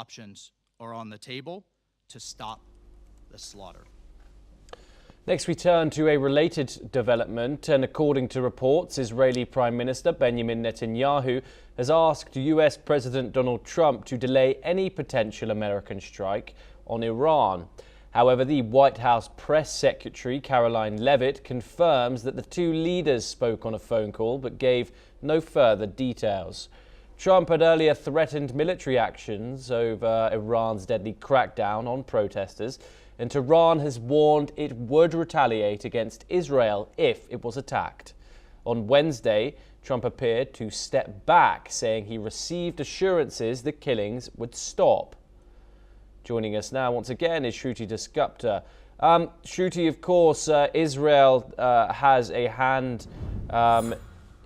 options are on the table to stop the slaughter. Next, we turn to a related development, and according to reports, Israeli Prime Minister Benjamin Netanyahu has asked US President Donald Trump to delay any potential American strike on Iran. However, the White House press secretary Caroline Leavitt confirms that the two leaders spoke on a phone call but gave no further details. Trump had earlier threatened military actions over Iran's deadly crackdown on protesters, and Tehran has warned it would retaliate against Israel if it was attacked. On Wednesday, Trump appeared to step back, saying he received assurances the killings would stop. Joining us now once again is Shruti Dasgupta. Shruti, of course, Israel has a hand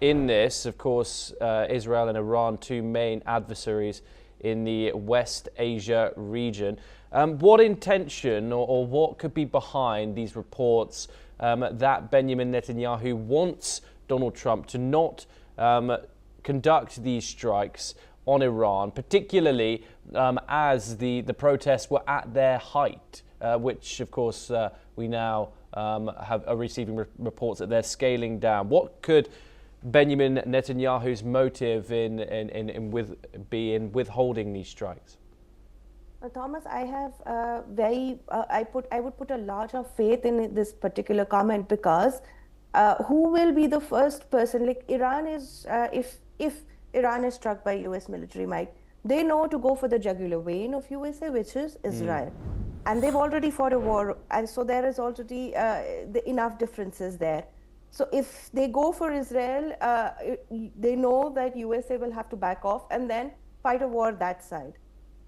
in this. Of course, Israel and Iran, two main adversaries in the West Asia region. What intention or what could be behind these reports that Benjamin Netanyahu wants Donald Trump to not conduct these strikes on Iran, particularly as the protests were at their height, which, of course, we now are receiving reports that they're scaling down. What could Benjamin Netanyahu's motive be in withholding these strikes? Thomas, I have I would put a lot of faith in this particular comment, because who will be the first person? Like Iran is, if Iran is struck by US military might, they know to go for the jugular vein of USA, which is Israel. And they've already fought a war, and so there is already enough differences there. So if they go for Israel, they know that USA will have to back off and then fight a war that side.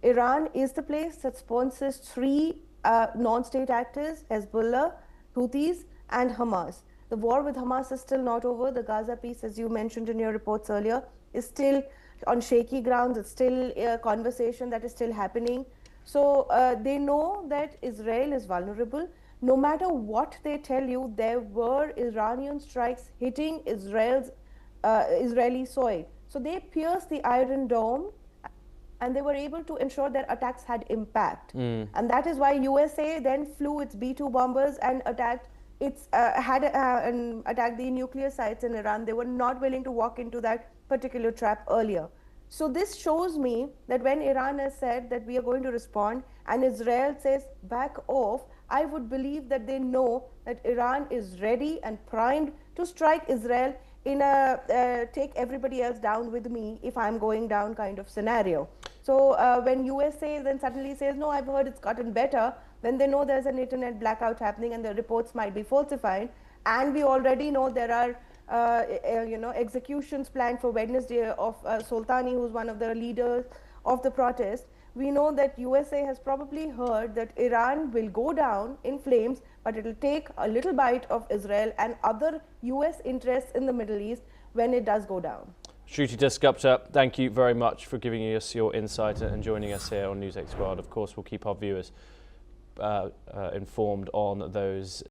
Iran is the place that sponsors three non-state actors: Hezbollah, Houthis, and Hamas. The war with Hamas is still not over. The Gaza peace, as you mentioned in your reports earlier, is still on shaky grounds. It's still a conversation that is still happening. So they know that Israel is vulnerable. No matter what they tell you, there were Iranian strikes hitting Israeli soil. So they pierced the Iron Dome, and they were able to ensure their attacks had impact. And that is why USA then flew its B-2 bombers and attacked attacked the nuclear sites in Iran. They were not willing to walk into that particular trap earlier. So this shows me that when Iran has said that we are going to respond and Israel says back off, I would believe that they know that Iran is ready and primed to strike Israel in a take everybody else down with me if I'm going down kind of scenario. So when USA then suddenly says, no, I've heard it's gotten better, then they know there's an internet blackout happening and the reports might be falsified. And we already know there are executions planned for Wednesday of Soltani, who's one of the leaders of the protest. We know that USA has probably heard that Iran will go down in flames, but it will take a little bite of Israel and other US interests in the Middle East when it does go down. Shruti Dasgupta, thank you very much for giving us your insight and joining us here on NewsX World. Of course, we'll keep our viewers informed on those